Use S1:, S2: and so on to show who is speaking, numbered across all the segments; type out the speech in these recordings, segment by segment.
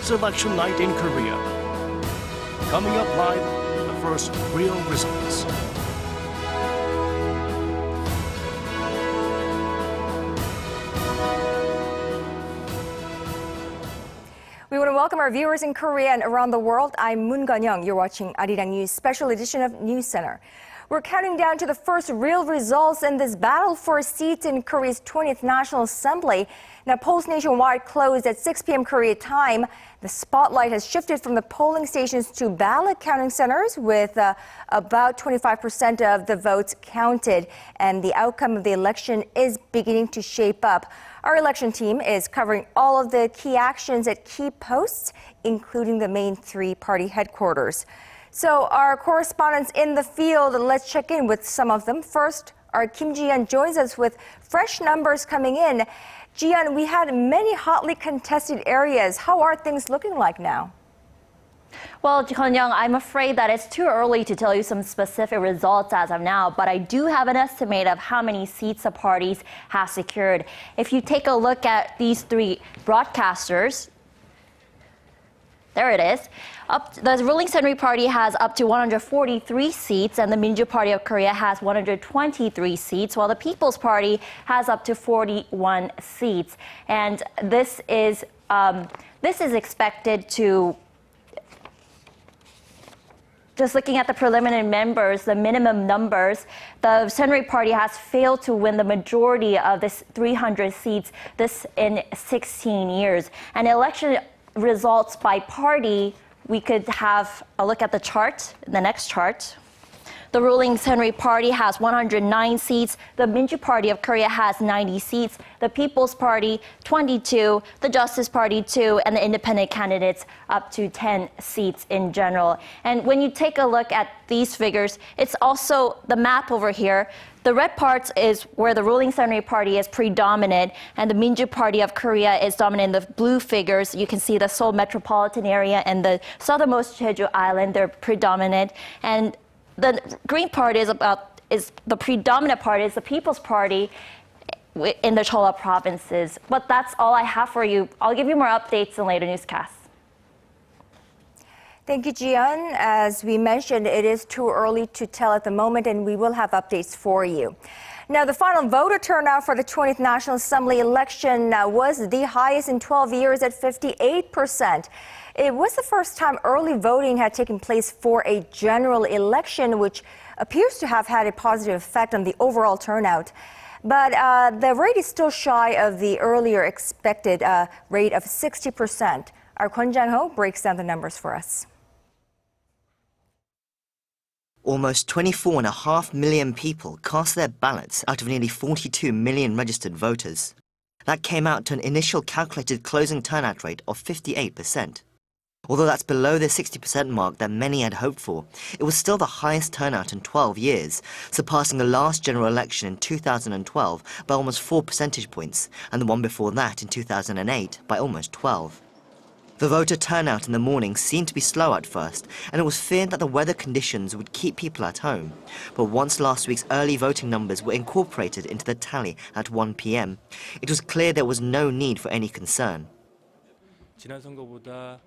S1: It's election night in Korea. Coming up live, the first real results.
S2: We want to welcome our viewers in Korea and around the world. I'm Moon Gun-young. You're watching Arirang News special edition of News Center. We're counting down to the first real results in this battle for seats in Korea's 20th National Assembly. Now, polls nationwide closed at 6 p.m. Korea time. The spotlight has shifted from the polling stations to ballot counting centers with about 25% of the votes counted. And the outcome of the election is beginning to shape up. Our election team is covering all of the key actions at key posts, including the main three-party headquarters. So our correspondents in the field, let's check in with some of them. First, our Kim Ji-yeon joins us with fresh numbers coming in. Ji-yeon, we had many hotly contested areas. How are things looking like now?
S3: Well, Gun-young, I'm afraid that it's too early to tell you some specific results as of now, but I do have an estimate of how many seats the parties have secured. If you take a look at these three broadcasters, there it is. The ruling Saenuri Party has up to 143 seats, and the Minjoo Party of Korea has 123 seats, while the People's Party has up to 41 seats. And this is expected to. Just looking at the preliminary members, the minimum numbers, the Saenuri Party has failed to win the majority of this 300 seats, this in 16 years. And election results by party, we could have a look at the chart, the next chart. The ruling Saenuri Party has 109 seats, the Minjoo Party of Korea has 90 seats, the People's Party 22, the Justice Party 2, and the independent candidates up to 10 seats in general. And when you take a look at these figures, it's also the map over here. The red parts is where the ruling Saenuri Party is predominant, and the Minjoo Party of Korea is dominant in the blue figures. You can see the Seoul metropolitan area and the southernmost Jeju Island, they're predominant. And the green part is the predominant party is the People's Party in the Cholla provinces. But that's all I have for you. I'll give you more updates in later newscasts.
S2: Thank you, Ji-yeon. As we mentioned, it is too early to tell at the moment, and we will have updates for you. Now, the final voter turnout for the 20th National Assembly election was the highest in 12 years at 58%. It was the first time early voting had taken place for a general election, which appears to have had a positive effect on the overall turnout. But the rate is still shy of the earlier expected rate of 60%. Our Kwon Jang-ho breaks down the numbers for us.
S4: Almost 24.5 million people cast their ballots out of nearly 42 million registered voters. That came out to an initial calculated closing turnout rate of 58%. Although that's below the 60% mark that many had hoped for, it was still the highest turnout in 12 years, surpassing the last general election in 2012 by almost 4 percentage points, and the one before that in 2008 by almost 12. The voter turnout in the morning seemed to be slow at first, and it was feared that the weather conditions would keep people at home. But once last week's early voting numbers were incorporated into the tally at 1 p.m, it was clear there was no need for any concern.
S5: The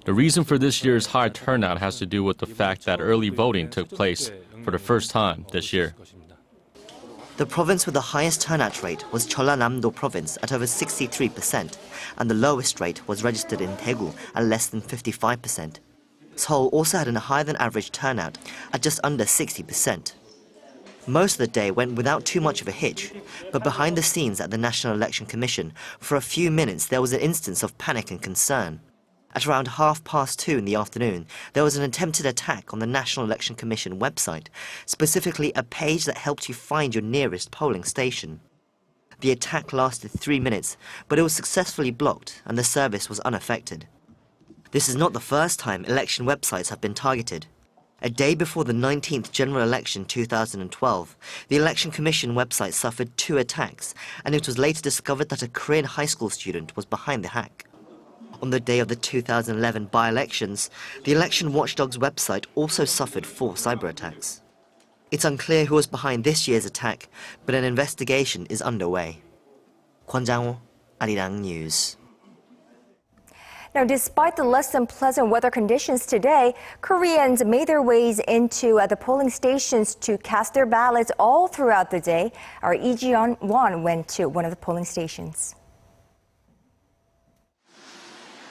S5: reason for this year's high turnout has to do with the fact that early voting took place for the first time this year.
S4: The province with the highest turnout rate was Jeollanam-do province at over 63%, and the lowest rate was registered in Daegu at less than 55%. Seoul also had a higher than average turnout at just under 60%. Most of the day went without too much of a hitch, but behind the scenes at the National Election Commission, for a few minutes there was an instance of panic and concern. At around 2:30 in the afternoon, there was an attempted attack on the National Election Commission website, specifically a page that helped you find your nearest polling station. The attack lasted 3 minutes, but it was successfully blocked and the service was unaffected. This is not the first time election websites have been targeted. A day before the 19th general election 2012, the Election Commission website suffered 2 attacks, and it was later discovered that a Korean high school student was behind the hack. On the day of the 2011 by-elections, the election watchdog's website also suffered 4 cyber attacks. It's unclear who was behind this year's attack, but an investigation is underway. Kwon Jang-ho, Arirang News.
S2: Now, despite the less than pleasant weather conditions today, Koreans made their ways into the polling stations to cast their ballots all throughout the day. Our Lee Ji-won went to one of the polling stations.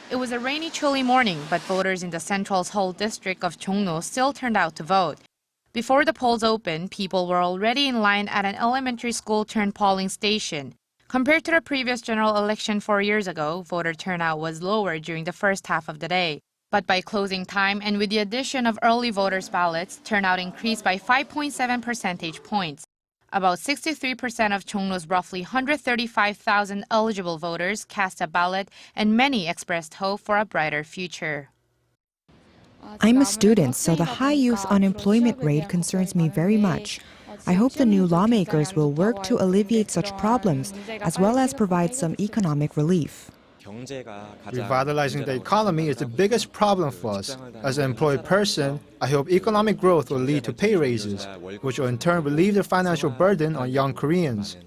S6: It was a rainy, chilly morning, but voters in the central Seoul district of Jongno still turned out to vote. Before the polls opened, people were already in line at an elementary school turned polling station. Compared to the previous general election 4 years ago, voter turnout was lower during the first half of the day. But by closing time and with the addition of early voters' ballots, turnout increased by 5.7 percentage points. About 63% of Jongno's roughly 135,000 eligible voters cast a ballot, and many expressed hope for a brighter future.
S7: I'm a student, so the high youth unemployment rate concerns me very much. I hope the new lawmakers will work to alleviate such problems, as well as provide some economic relief.
S8: Revitalizing the economy is the biggest problem for us. As an employed person, I hope economic growth will lead to pay raises, which will in turn relieve the financial burden on young Koreans.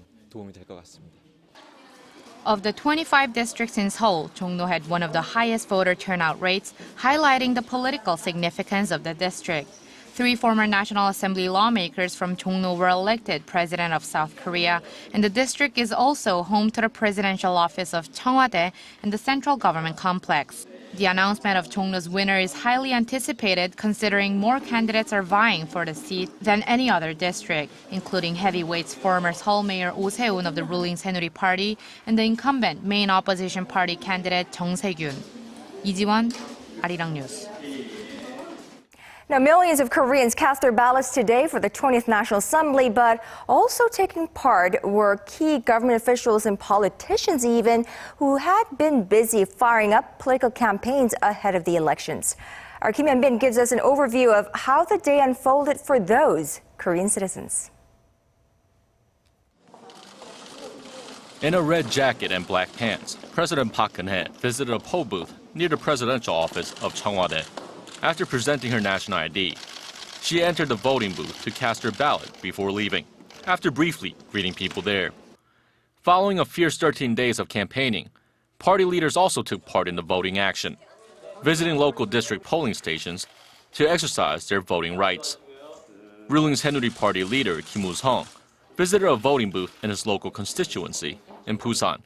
S6: Of the 25 districts in Seoul, Jongno had one of the highest voter turnout rates, highlighting the political significance of the district. 3 former National Assembly lawmakers from Jongno were elected president of South Korea, and the district is also home to the presidential office of Cheongwade and the central government complex. The announcement of Jongno's winner is highly anticipated considering more candidates are vying for the seat than any other district, including heavyweights former Seoul Mayor Oh Se-un of the ruling Saenuri party and the incumbent main opposition party candidate Jung Se-gyun. Lee Ji-won, Arirang News.
S2: Now, millions of Koreans cast their ballots today for the 20th National Assembly, but also taking part were key government officials and politicians even who had been busy firing up political campaigns ahead of the elections. Our Kim Hyun-bin gives us an overview of how the day unfolded for those Korean citizens.
S5: In a red jacket and black pants, President Park Geun-hye visited a poll booth near the presidential office of Cheongwade. After presenting her national ID, she entered the voting booth to cast her ballot before leaving, after briefly greeting people there. Following a fierce 13 days of campaigning, party leaders also took part in the voting action, visiting local district polling stations to exercise their voting rights. Ruling Saenuri party leader Kim Woo-sung visited a voting booth in his local constituency in Busan.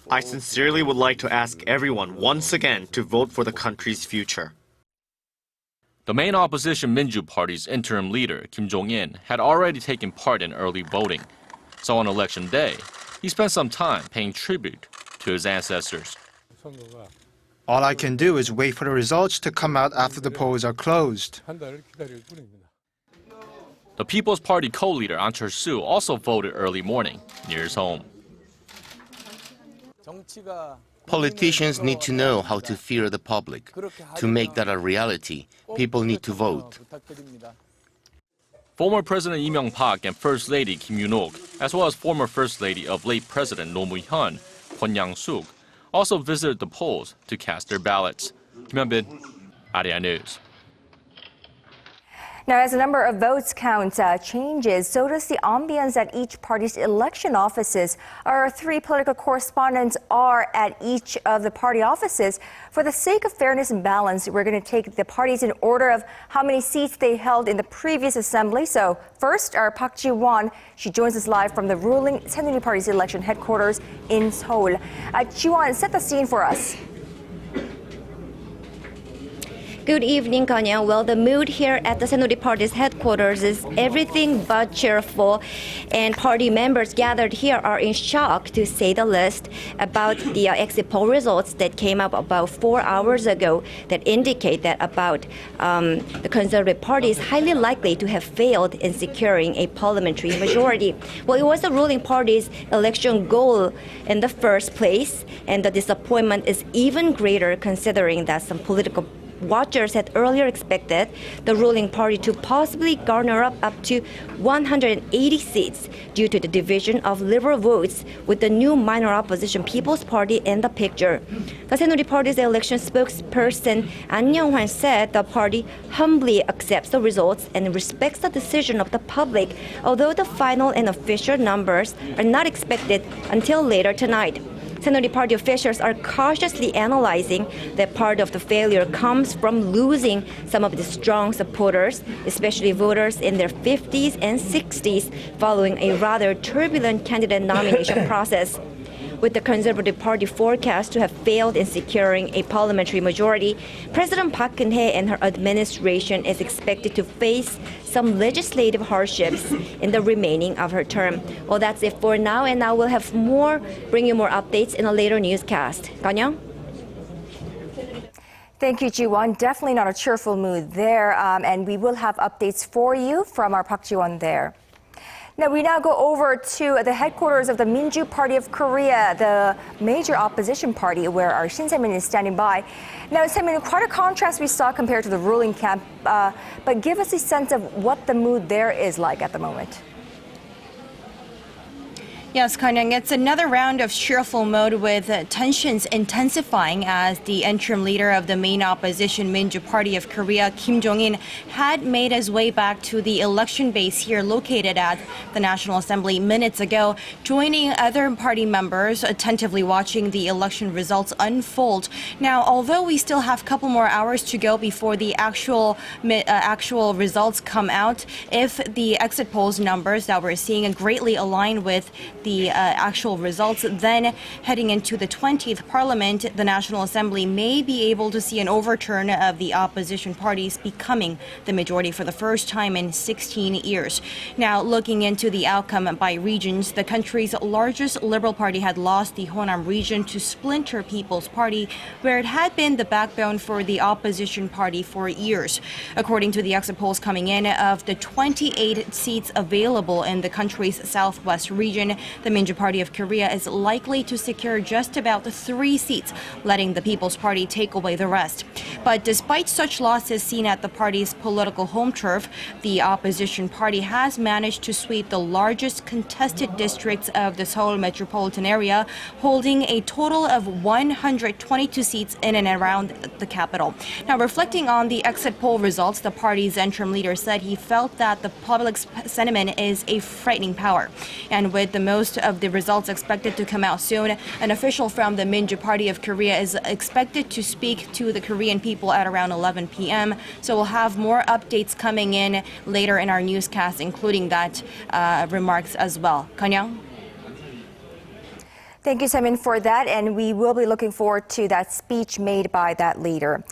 S9: I sincerely would like to ask everyone once again to vote for the country's future.
S5: The main opposition Minjoo party's interim leader, Kim Jong-in, had already taken part in early voting. So on election day, he spent some time paying tribute to his ancestors.
S8: All I can do is wait for the results to come out after the polls are closed.
S5: The People's Party co-leader Ahn Cheol-soo also voted early morning near his home.
S10: Politicians need to know how to fear the public. To make that a reality, people need to vote.
S5: Former President Lee Myung-pak and First Lady Kim Yoon-ok, as well as former First Lady of late President Roh Moo-hyun, Kwon Yang-suk, also visited the polls to cast their ballots. Kim Hyun-bin, Arirang News.
S2: Now, as the number of votes count changes, so does the ambience at each party's election offices. Our 3 political correspondents are at each of the party offices. For the sake of fairness and balance, we're going to take the parties in order of how many seats they held in the previous assembly. So first, our Park Ji-won. She joins us live from the ruling Saenuri party's election headquarters in Seoul. Ji-won, set the scene for us.
S11: Good evening, Kanya. Well, the mood here at the Saenuri Party's headquarters is everything but cheerful, and party members gathered here are in shock, to say the least, about the exit poll results that came up about 4 hours ago that indicate that the Conservative Party is highly likely to have failed in securing a parliamentary majority. Well, it was the ruling party's election goal in the first place, and the disappointment is even greater considering that some political watchers had earlier expected the ruling party to possibly garner up to 180 seats due to the division of liberal votes with the new minor opposition People's Party in the picture. The Saenuri Party's election spokesperson An Young-hwan said the party humbly accepts the results and respects the decision of the public, although the final and official numbers are not expected until later tonight. Saenuri Party officials are cautiously analyzing that part of the failure comes from losing some of the strong supporters, especially voters in their 50s and 60s, following a rather turbulent candidate nomination process. With the Conservative Party forecast to have failed in securing a parliamentary majority, President Park Geun-hye and her administration is expected to face some legislative hardships in the remaining of her term. Well, that's it for now, and now we'll bring you more updates in a later newscast. Kanyang?
S2: Thank you, Ji-won. Definitely not a cheerful mood there, and we will have updates for you from our Park Ji-won there. Now we go over to the headquarters of the Minjoo Party of Korea, the major opposition party, where our Shin Se-min is standing by. Now, Se-min, quite a contrast we saw compared to the ruling camp, but give us a sense of what the mood there is like at the moment.
S12: Yes, Kanyang, it's another round of cheerful mode with tensions intensifying as the interim leader of the main opposition Minjoo Party of Korea, Kim Jong-in, had made his way back to the election base here located at the National Assembly minutes ago, joining other party members attentively watching the election results unfold. Now, although we still have a couple more hours to go before the actual results come out, if the exit polls numbers that we're seeing greatly align with the actual results, then heading into the 20th Parliament, the National Assembly may be able to see an overturn of the opposition parties becoming the majority for the first time in 16 years. Now, looking into the outcome by regions, the country's largest Liberal Party had lost the Honam region to Splinter People's Party, where it had been the backbone for the opposition party for years. According to the exit polls coming in, of the 28 seats available in the country's southwest region, the Minjoo Party of Korea is likely to secure just about 3 seats, letting the People's Party take away the rest. But despite such losses seen at the party's political home turf, the opposition party has managed to sweep the largest contested districts of the Seoul metropolitan area, holding a total of 122 seats in and around the capital. Now, reflecting on the exit poll results, the party's interim leader said he felt that the public's sentiment is a frightening power. And with the most of the results expected to come out soon, an official from the Minjoo Party of Korea is expected to speak to the Korean people at around 11 p.m. So we'll have more updates coming in later in our newscast, including that remarks as well. Kanyang?
S2: Thank you, Se-min, for that, and we will be looking forward to that speech made by that leader.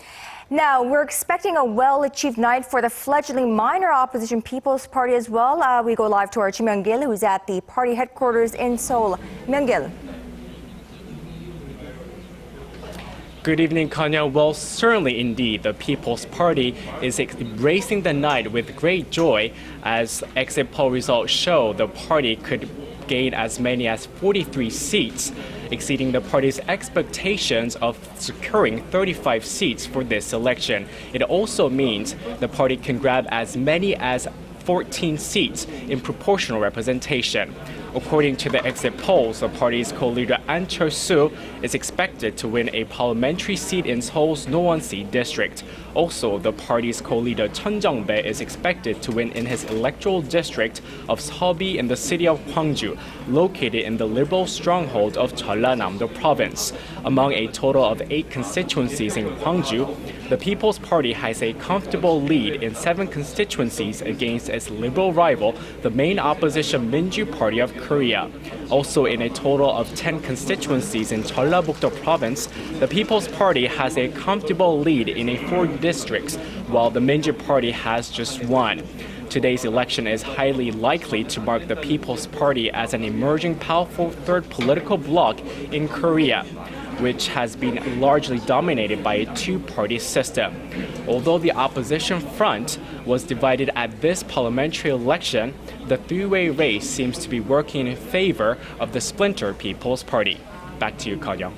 S2: Now, we're expecting a well-achieved night for the fledgling minor opposition People's Party as well. We go live to our Kim Myung-gil, who's at the party headquarters in Seoul. Myung-gil.
S13: Good evening, Kanya. Well, certainly indeed, the People's Party is embracing the night with great joy as exit poll results show the party could gain as many as 43 seats, exceeding the party's expectations of securing 35 seats for this election. It also means the party can grab as many as 14 seats in proportional representation. According to the exit polls, the party's co-leader An Cheol-soo is expected to win a parliamentary seat in Seoul's Nowon-si district. Also, the party's co-leader Chun Jung-bae is expected to win in his electoral district of Seobi in the city of Gwangju, located in the liberal stronghold of Jeollanam-do province. Among a total of 8 constituencies in Gwangju, the People's Party has a comfortable lead in 7 constituencies against its liberal rival, the main opposition Minjoo Party of Korea. Also, in a total of 10 constituencies in Jeollabuk-do province, the People's Party has a comfortable lead in 4 districts, while the Minjoo Party has just 1. Today's election is highly likely to mark the People's Party as an emerging powerful third political bloc in Korea, which has been largely dominated by a 2-party system. Although the opposition front was divided at this parliamentary election, the 3-way race seems to be working in favor of the splinter People's Party. Back to you, Kanyang.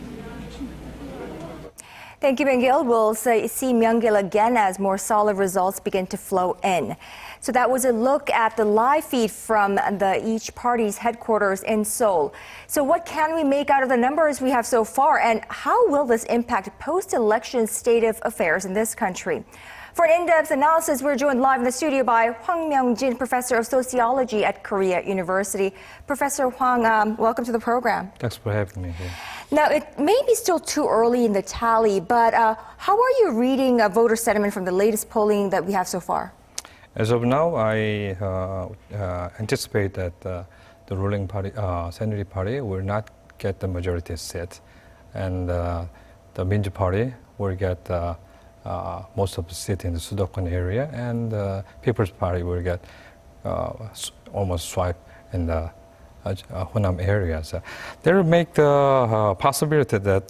S2: Thank you, Myung-gil. We'll see Myung-gil again as more solid results begin to flow in. So that was a look at the live feed from each party's headquarters in Seoul. So what can we make out of the numbers we have so far, and how will this impact post-election state of affairs in this country? For an in-depth analysis, we're joined live in the studio by Hwang Myung-jin, Professor of Sociology at Korea University. Professor Hwang, welcome to the program.
S14: Thanks for having me here.
S2: Now, it may be still too early in the tally, but how are you reading voter sentiment from the latest polling that we have so far?
S14: As of now, I anticipate that the ruling party, Saenuri party, will not get the majority seat, and the Minjoo party will get most of the seats in the Sudokon area, and the People's Party will get almost swipe in the Honam areas. They will make the possibility that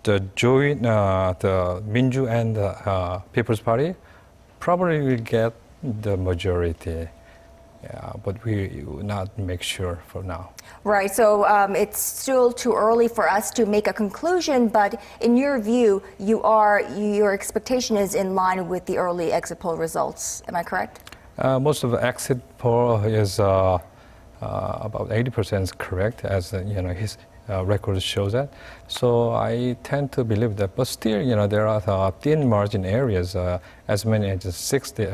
S14: the joint the Minjoo and the People's Party probably will get the majority. Yeah, but we will not make sure for now.
S2: Right, so it's still too early for us to make a conclusion, but in your view, your expectation is in line with the early exit poll results. Am I correct?
S14: Most of the exit poll is about 80% is correct, as his record shows that. So I tend to believe that, but still, there are thin margin areas. As many as 60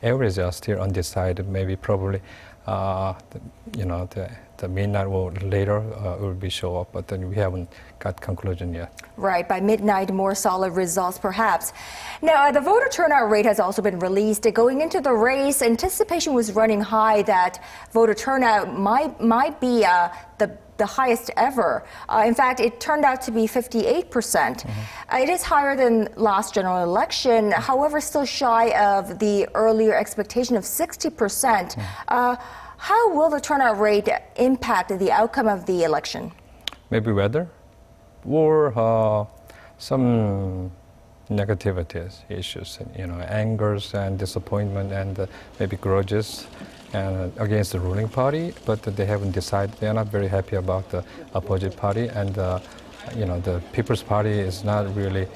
S14: areas are still undecided. Maybe probably, the midnight or later will be show up, but then we haven't got conclusion yet.
S2: Right, by midnight, more solid results perhaps. Now, the voter turnout rate has also been released. Going into the race, anticipation was running high that voter turnout might be the highest ever. In fact, it turned out to be 58%. It is higher than last general election, however, still shy of the earlier expectation of 60%. How will the turnout rate impact the outcome of the election?
S14: Maybe weather or some negativities, issues, angers and disappointment and maybe grudges against the ruling party, but they haven't decided. They are not very happy about the opposite party, and the People's Party is not really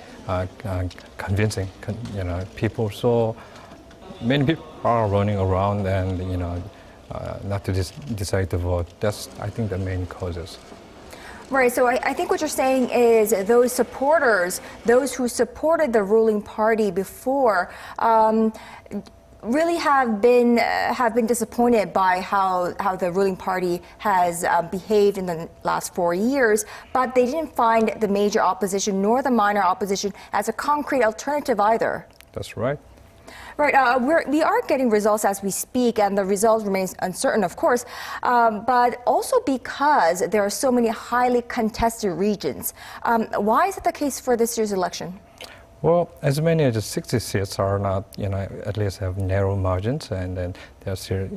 S14: convincing, people. So many people are running around and not to decide to vote. That's, I think, the main causes.
S2: Right, so I think what you're saying is those supporters, those who supported the ruling party before, really have been disappointed by how the ruling party has behaved in the last 4 years, but they didn't find the major opposition nor the minor opposition as a concrete alternative either.
S14: That's right.
S2: Right, we are getting results as we speak, and the result remains uncertain, of course, but also because there are so many highly contested regions. Why is it the case for this year's election?
S14: Well, as many as 60 seats are not, at least have narrow margins, and then they're still,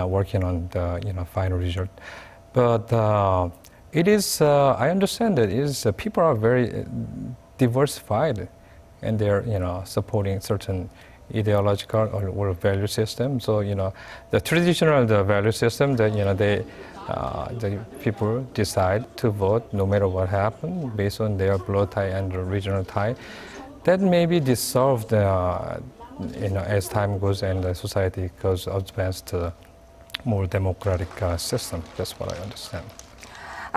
S14: working on the, final result. But it is, I understand that it is, people are very diversified, and they're, supporting certain ideological or value system. So, the traditional value system that, the people decide to vote no matter what happens based on their blood tie and regional tie. That may be dissolved, as time goes and the society goes advanced to more democratic system. That's what I understand.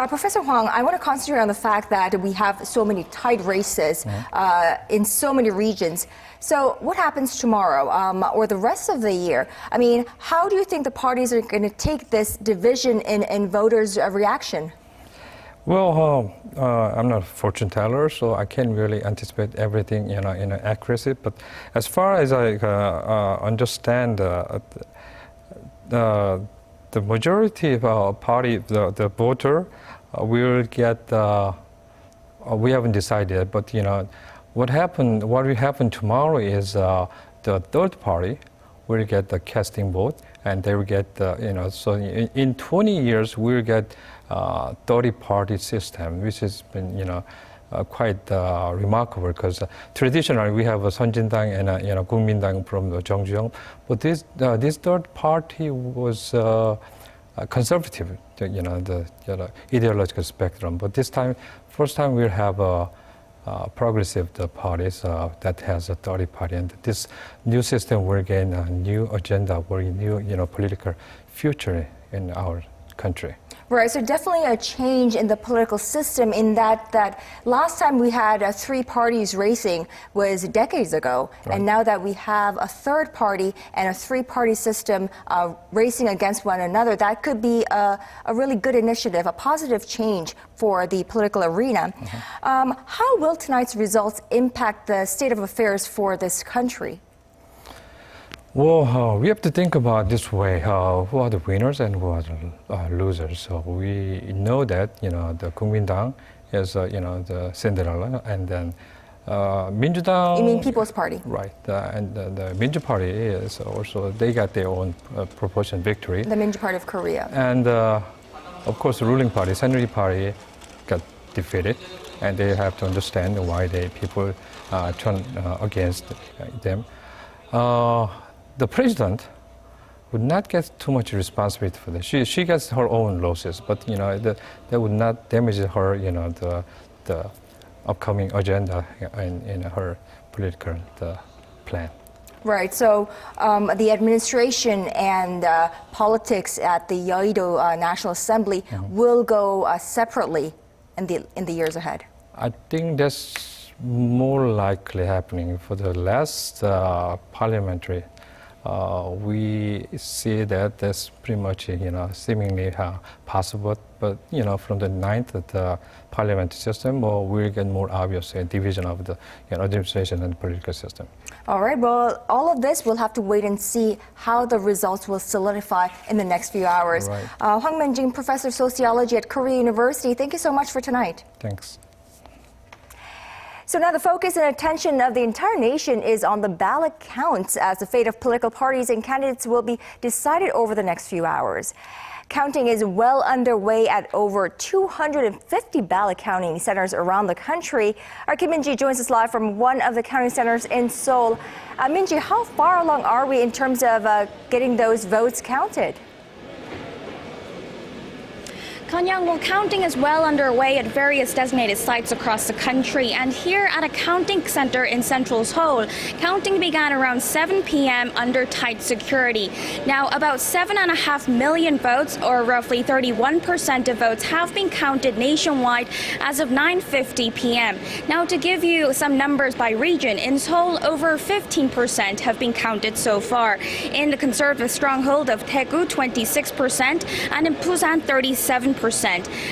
S2: Professor Hwang, I want to concentrate on the fact that we have so many tight races in so many regions. So what happens tomorrow or the rest of the year? I mean, how do you think the parties are going to take this division in voters' reaction?
S14: Well, I'm not a fortune teller, so I can't really anticipate everything, in accuracy. But as far as I understand, the majority of our party, the voter, will get. We haven't decided, but what will happen tomorrow is the third party will get the casting vote, and they will get so in 20 years we'll get 30-party system, which has been quite remarkable, because traditionally we have a Sonjindang and a Gukmindang from the Jongno, but this third party was conservative, the ideological spectrum. But this time, first time we'll have a progressive parties that has a 30 party, and this new system will gain a new agenda, very new political future in our country.
S2: Right, so definitely a change in the political system in that last time we had three parties racing was decades ago. Right. And now that we have a third party and a three-party system racing against one another, that could be a really good initiative, a positive change for the political arena. Mm-hmm. How will tonight's results impact the state of affairs for this country?
S14: Well, we have to think about this way: who are the winners and who are the losers. So we know that the Kuomintang is the Cinderella, and then Minjoo.
S2: You mean People's Party?
S14: Right, and the Minjoo Party is also they got their own proportion victory.
S2: The Minjoo Party of Korea.
S14: And of course, the ruling party, Saenuri Party, got defeated, and they have to understand why people turn against them. The president would not get too much responsibility for this. She gets her own losses, but that would not damage her, the upcoming agenda in her political plan.
S2: Right. So the administration and politics at the Yeouido National Assembly will go separately in the years ahead.
S14: I think that's more likely happening. For the last parliamentary, we see that that's pretty much seemingly possible. But from the ninth parliamentary system, we'll get more obvious division of the administration and political system.
S2: All right. Well, all of this we'll have to wait and see how the results will solidify in the next few hours.
S14: Right.
S2: Hwang Min-jing, Professor of Sociology at Korea University. Thank you so much for tonight.
S14: Thanks.
S2: So now the focus and attention of the entire nation is on the ballot counts, as the fate of political parties and candidates will be decided over the next few hours. Counting is well underway at over 250 ballot counting centers around the country. Our Kim Minjoo joins us live from one of the counting centers in Seoul. Minjoo, how far along are we in terms of getting those votes counted?
S15: Kanyang, well, counting is well underway at various designated sites across the country. And here at a counting center in central Seoul, counting began around 7 p.m. under tight security. Now, about 7.5 million votes, or roughly 31% of votes, have been counted nationwide as of 9:50 p.m. Now, to give you some numbers by region, in Seoul, over 15% have been counted so far. In the conservative stronghold of Daegu, 26%, and in Busan, 37%.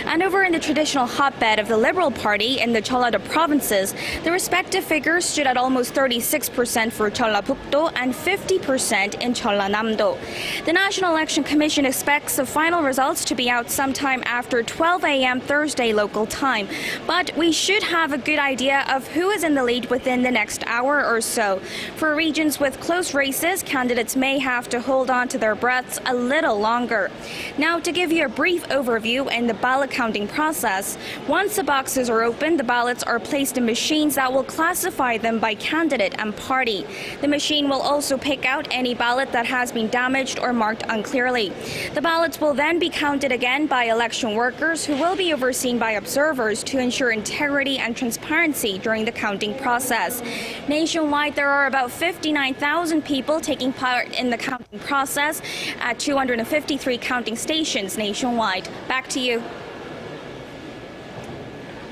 S15: And over in the traditional hotbed of the Liberal Party in the Jeollado provinces, the respective figures stood at almost 36% for Jeollabuk-do and 50% in Jeollanam-do. The National Election Commission expects the final results to be out sometime after 12 a.m. Thursday local time. But we should have a good idea of who is in the lead within the next hour or so. For regions with close races, candidates may have to hold on to their breaths a little longer. Now, to give you a brief overview in the ballot counting process, once the boxes are opened, the ballots are placed in machines that will classify them by candidate and party. The machine will also pick out any ballot that has been damaged or marked unclearly. The ballots will then be counted again by election workers who will be overseen by observers to ensure integrity and transparency during the counting process. Nationwide, there are about 59,000 people taking part in the counting process at 253 counting stations nationwide. Back to you.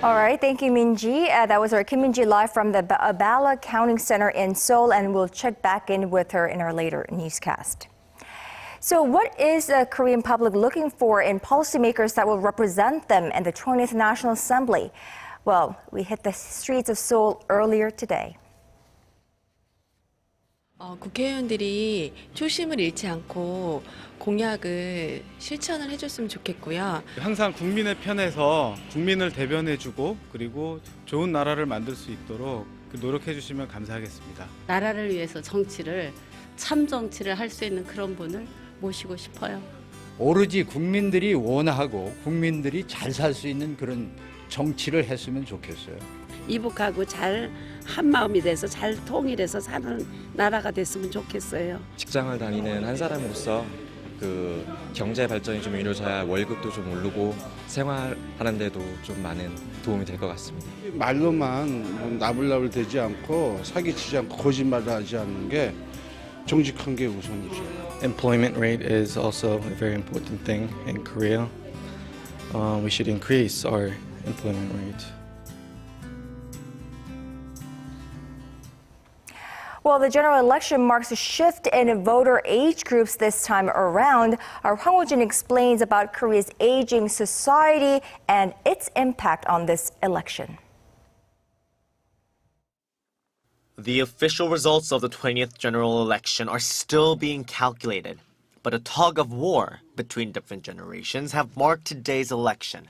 S2: All right, thank you, Minjoo. That was our Kim Minjoo live from the ballot counting center in Seoul, and we'll check back in with her in our later newscast. So what is the Korean public looking for in policymakers that will represent them in the 20th National Assembly? Well, we hit the streets of Seoul earlier today.
S16: 국회의원들이 초심을 잃지 않고 공약을 실천을 해줬으면 좋겠고요.
S17: 항상 국민의 편에서 국민을 대변해주고 그리고 좋은 나라를 만들 수 있도록 노력해주시면 감사하겠습니다.
S18: 나라를 위해서 정치를 참 정치를 할 수 있는 그런 분을 모시고 싶어요.
S19: 오로지 국민들이 원하고 국민들이 잘 살 수 있는 그런 정치를 했으면 좋겠어요.
S18: 이북하고 잘 한마음이 돼서 잘 통일해서 사는 나라가 됐으면 좋겠어요.
S20: 직장을 다니는 한 사람으로서 그 경제 발전이 좀 이루어져야 월급도 좀 오르고 생활하는 데도 좀 많은 도움이 될 것 같습니다.
S21: 말로만 나불나불 되지 않고 사기치지 않고 거짓말을 하지 않는 게
S17: 정직한 게 우선이죠.
S21: Employment rate is also a very important thing in Korea. We should increase our employment rate.
S2: Well, the general election marks a shift in voter age groups this time around. Our Hwang Ho-jin explains about Korea's aging society and its impact on this election.
S9: The official results of the 20th general election are still being calculated, but a tug of war between different generations have marked today's election.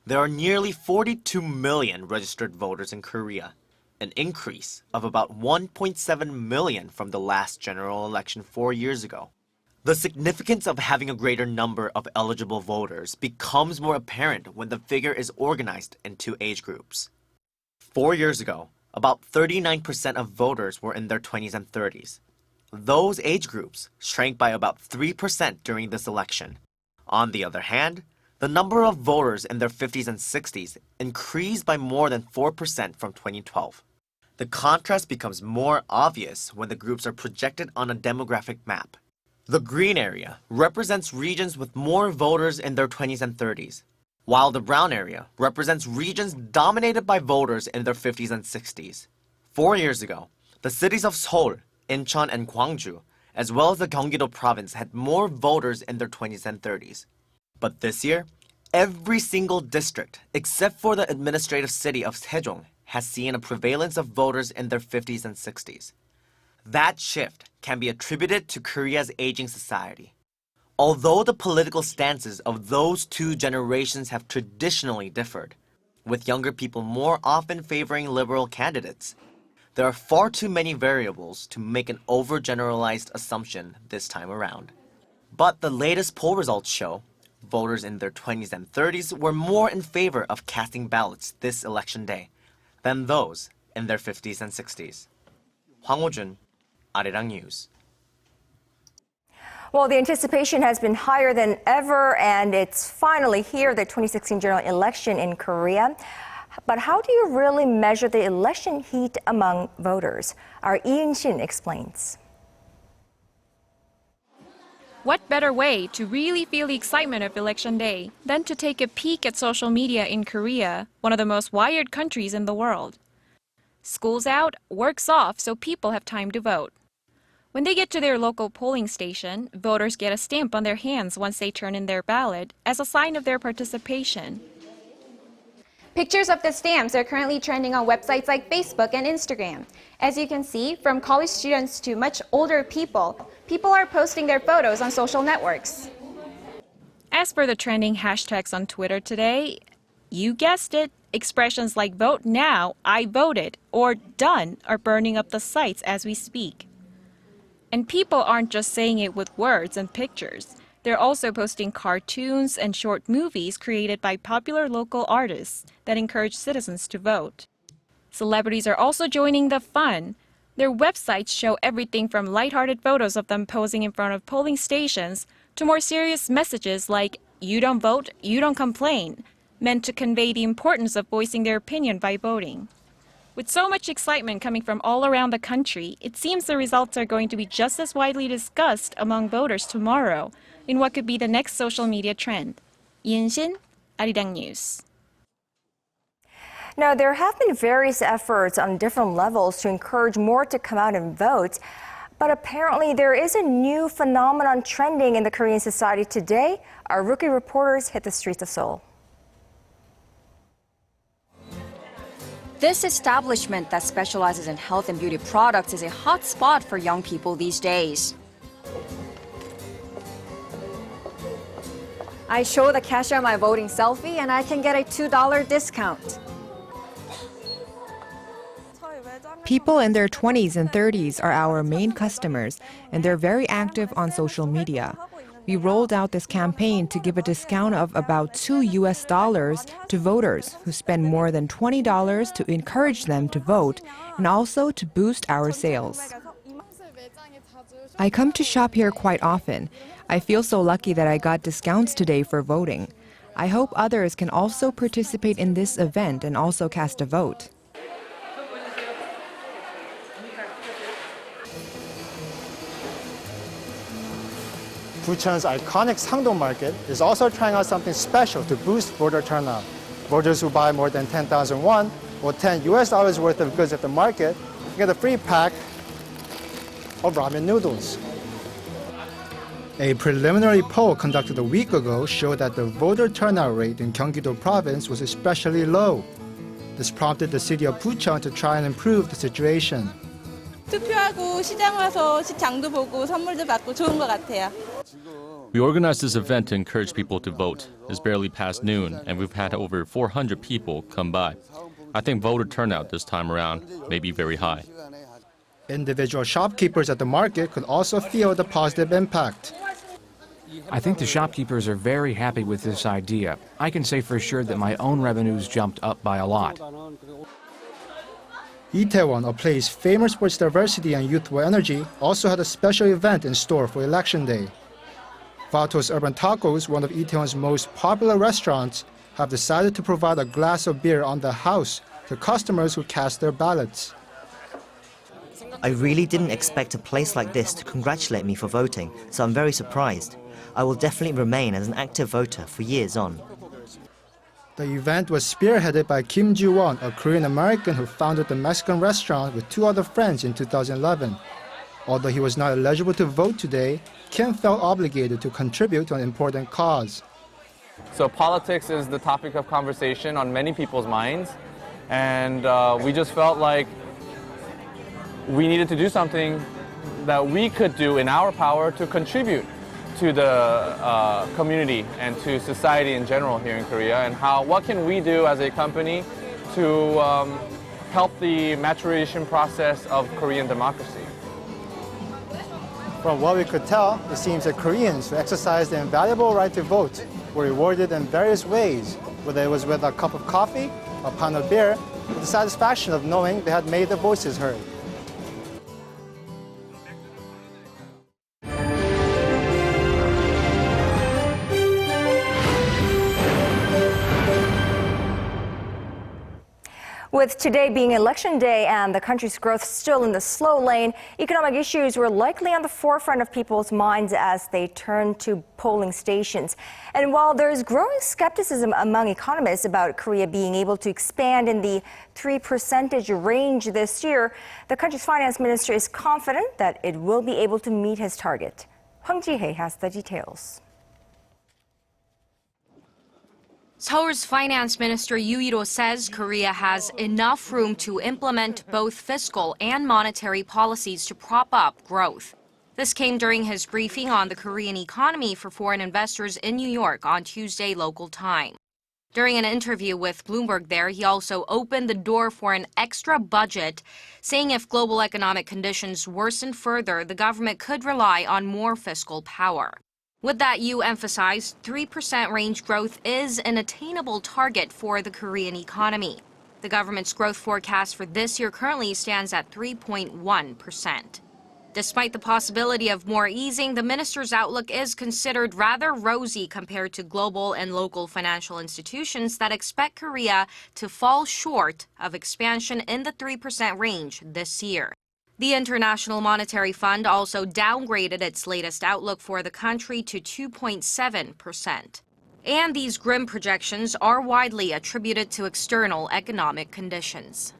S9: There are nearly 42 million registered voters in Korea, an increase of about 1.7 million from the last general election 4 years ago. The significance of having a greater number of eligible voters becomes more apparent when the figure is organized into age groups. 4 years ago, about 39% of voters were in their 20s and 30s. Those age groups shrank by about 3% during this election. On the other hand, the number of voters in their 50s and 60s increased by more than 4% from 2012. The contrast becomes more obvious when the groups are projected on a demographic map. The green area represents regions with more voters in their 20s and 30s, while the brown area represents regions dominated by voters in their 50s and 60s. 4 years ago, the cities of Seoul, Incheon, and Gwangju, as well as the Gyeonggi-do province, had more voters in their 20s and 30s. But this year, every single district, except for the administrative city of Sejong, has seen a prevalence of voters in their 50s and 60s. That shift can be attributed to Korea's aging society. Although the political stances of those two generations have traditionally differed, with younger people more often favoring liberal candidates, there are far too many variables to make an overgeneralized assumption this time around. But the latest poll results show voters in their 20s and 30s were more in favor of casting ballots this election day than those in their 50s and 60s. Hwang Ho-jun, Arirang News.
S2: Well, the anticipation has been higher than ever, and it's finally here, the 2016 general election in Korea. But how do you really measure the election heat among voters? Our Lee Shin explains.
S22: What better way to really feel the excitement of Election Day than to take a peek at social media in Korea, one of the most wired countries in the world? School's out, work's off, so people have time to vote. When they get to their local polling station, voters get a stamp on their hands once they turn in their ballot as a sign of their participation.
S23: Pictures of the stamps are currently trending on websites like Facebook and Instagram. As you can see, from college students to much older people are posting their photos on social networks.
S22: As for the trending hashtags on Twitter today, you guessed it, expressions like "vote now," "I voted," or "done" are burning up the sites as we speak. And people aren't just saying it with words and pictures. They're also posting cartoons and short movies created by popular local artists that encourage citizens to vote. Celebrities are also joining the fun. Their websites show everything from lighthearted photos of them posing in front of polling stations to more serious messages like, "You don't vote, you don't complain," meant to convey the importance of voicing their opinion by voting. With so much excitement coming from all around the country, it seems the results are going to be just as widely discussed among voters tomorrow in what could be the next social media trend. Lee Shin, Arirang News.
S2: Now, there have been various efforts on different levels to encourage more to come out and vote. But apparently there is a new phenomenon trending in the Korean society today. Our rookie reporters hit the streets of Seoul.
S24: This establishment that specializes in health and beauty products is a hot spot for young people these days.
S25: I show the cashier my voting selfie and I can get a $2 discount.
S7: People in their 20s and 30s are our main customers, and they're very active on social media. We rolled out this campaign to give a discount of about $2 to voters who spend more than $20 to encourage them to vote and also to boost our sales. I come to shop here quite often. I feel so lucky that I got discounts today for voting. I hope others can also participate in this event and also cast a vote.
S1: Bucheon's iconic Sangdong market is also trying out something special to boost voter turnout. Voters who buy more than 10,000 won or $10 worth of goods at the market get a free pack of ramen noodles. A preliminary poll conducted a week ago showed that the voter turnout rate in Gyeonggi-do province was especially low. This prompted the city of Bucheon to try and improve the situation.
S3: 투표하고 시장 와서 장도 보고 선물도 받고 좋은 것 같아요.
S5: We organized this event to encourage people to vote. It's barely past noon, and we've had over 400 people come by. I think voter turnout this time around may be very high.
S1: Individual shopkeepers at the market could also feel the positive impact.
S4: I think the shopkeepers are very happy with this idea. I can say for sure that my own revenues jumped up by a lot.
S1: Itaewon, a place famous for its diversity and youthful energy, also had a special event in store for Election Day. Vato's Urban Tacos, one of Itaewon's most popular restaurants, have decided to provide a glass of beer on the house to customers who cast their ballots.
S6: I really didn't expect a place like this to congratulate me for voting, so I'm very surprised. I will definitely remain as an active voter for years on.
S1: The event was spearheaded by Kim Joo-won, a Korean-American who founded the Mexican restaurant with two other friends in 2011. Although he was not eligible to vote today, Kim felt obligated to contribute to an important cause.
S8: So politics is the topic of conversation on many people's minds, and we just felt like we needed to do something that we could do in our power to contribute to the community and to society in general here in Korea, and what can we do as a company to help the maturation process of Korean democracy.
S1: From what we could tell, it seems that Koreans who exercised the invaluable right to vote were rewarded in various ways, whether it was with a cup of coffee, a pound of beer, or the satisfaction of knowing they had made their voices heard.
S2: With today being Election Day and the country's growth still in the slow lane, economic issues were likely on the forefront of people's minds as they turned to polling stations. And while there is growing skepticism among economists about Korea being able to expand in the 3% range this year, the country's finance minister is confident that it will be able to meet his target. Hwang Ji-hye has the details.
S26: Seoul's Finance Minister Yoo Il-ho says Korea has enough room to implement both fiscal and monetary policies to prop up growth. This came during his briefing on the Korean economy for foreign investors in New York on Tuesday local time. During an interview with Bloomberg there, he also opened the door for an extra budget, saying if global economic conditions worsen further, the government could rely on more fiscal power. With that, Yoo emphasized 3% range growth is an attainable target for the Korean economy. The government's growth forecast for this year currently stands at 3.1%. Despite the possibility of more easing, the minister's outlook is considered rather rosy compared to global and local financial institutions that expect Korea to fall short of expansion in the 3% range this year. The International Monetary Fund also downgraded its latest outlook for the country to 2.7%. And these grim projections are widely attributed to external economic conditions.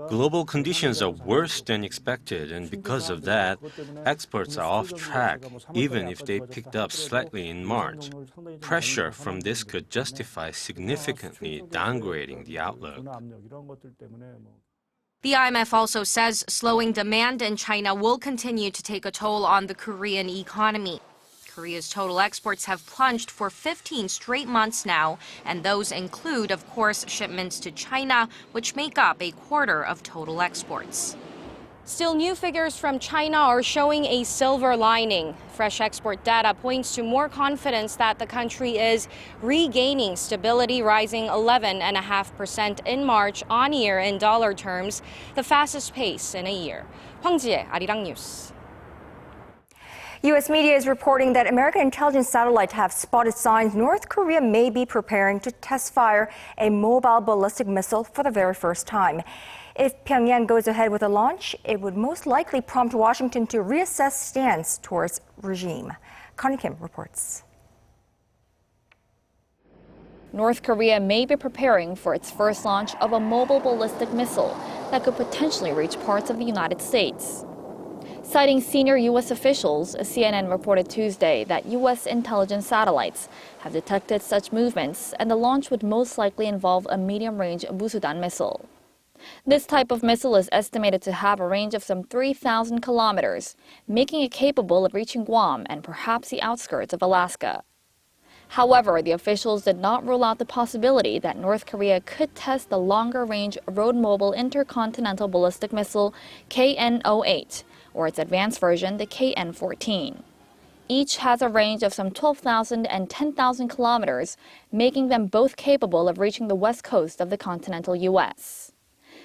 S27: Global conditions are worse than expected, and because of that, exports are off track, even if they picked up slightly in March. Pressure from this could justify significantly downgrading the outlook.
S26: The IMF also says slowing demand in China will continue to take a toll on the Korean economy. Korea's total exports have plunged for 15 straight months now, and those include, of course, shipments to China, which make up a quarter of total exports. Still, new figures from China are showing a silver lining. Fresh export data points to more confidence that the country is regaining stability, rising 11.5% in March on year in dollar terms, the fastest pace in a year. Hwang Ji-hye, Arirang News.
S2: U.S. media is reporting that American intelligence satellites have spotted signs North Korea may be preparing to test fire a mobile ballistic missile for the very first time. If Pyongyang goes ahead with the launch, it would most likely prompt Washington to reassess stance towards regime. Connie Kim reports.
S10: North Korea may be preparing for its first launch of a mobile ballistic missile that could potentially reach parts of the United States. Citing senior U.S. officials, CNN reported Tuesday that U.S. intelligence satellites have detected such movements, and the launch would most likely involve a medium-range Musudan missile. This type of missile is estimated to have a range of some 3,000 kilometers, making it capable of reaching Guam and perhaps the outskirts of Alaska. However, the officials did not rule out the possibility that North Korea could test the longer-range road-mobile intercontinental ballistic missile KN-08, or its advanced version, the KN-14. Each has a range of some 12,000 and 10,000 kilometers, making them both capable of reaching the west coast of the continental U.S.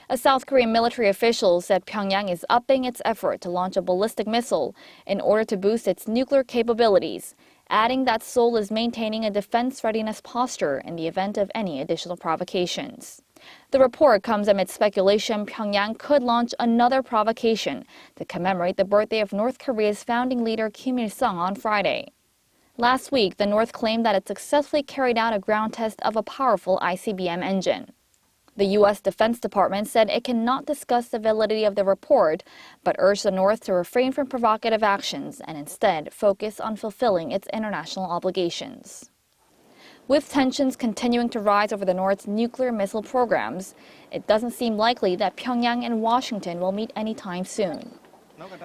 S10: A South Korean military official said Pyongyang is upping its effort to launch a ballistic missile in order to boost its nuclear capabilities, adding that Seoul is maintaining a defense readiness posture in the event of any additional provocations. The report comes amid speculation Pyongyang could launch another provocation to commemorate the birthday of North Korea's founding leader Kim Il-sung on Friday. Last week, the North claimed that it successfully carried out a ground test of a powerful ICBM engine. The U.S. Defense Department said it cannot discuss the validity of the report, but urged the North to refrain from provocative actions and instead focus on fulfilling its international obligations. With tensions continuing to rise over the North's nuclear missile programs, it doesn't seem likely that Pyongyang and Washington will meet anytime soon.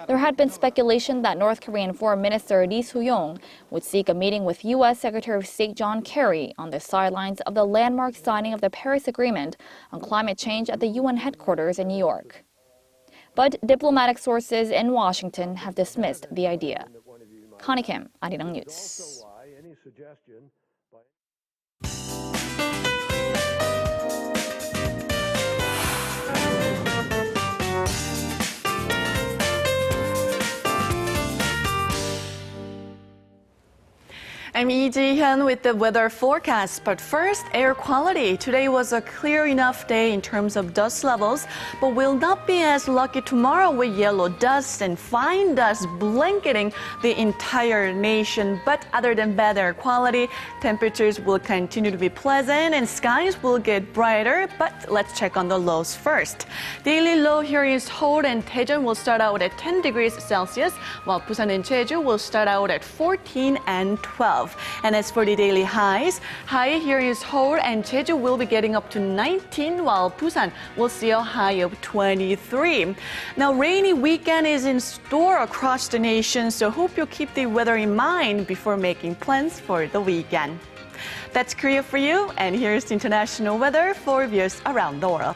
S10: There had been speculation that North Korean Foreign Minister Lee Soo-yong would seek a meeting with U.S. Secretary of State John Kerry on the sidelines of the landmark signing of the Paris Agreement on climate change at the UN headquarters in New York. But diplomatic sources in Washington have dismissed the idea. Connie Kim, Arirang News.
S11: I'm Lee Ji-hyun with the weather forecast. But first, air quality. Today was a clear enough day in terms of dust levels, but will not be as lucky tomorrow with yellow dust and fine dust blanketing the entire nation. But other than bad air quality, temperatures will continue to be pleasant and skies will get brighter. But let's check on the lows first. Daily low here in Seoul and Daejeon will start out at 10 degrees Celsius, while Busan and Jeju will start out at 14 and 12. And as for the daily highs, high here in Seoul and Jeju will be getting up to 19, while Busan will see a high of 23. Now, rainy weekend is in store across the nation, so hope you'll keep the weather in mind before making plans for the weekend. That's Korea for you, and here's the international weather for viewers around the world.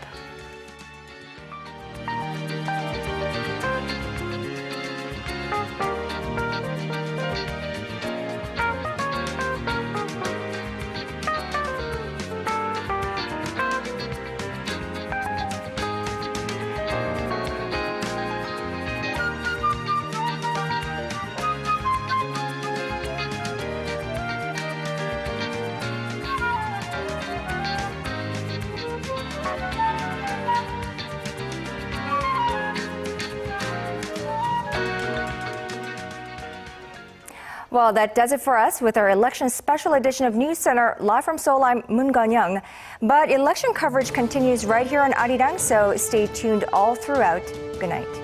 S2: Well, that does it for us with our election special edition of News Center. Live from Seoul, I'm Moon-Gun-young. But election coverage continues right here on Arirang, so stay tuned all throughout. Good night.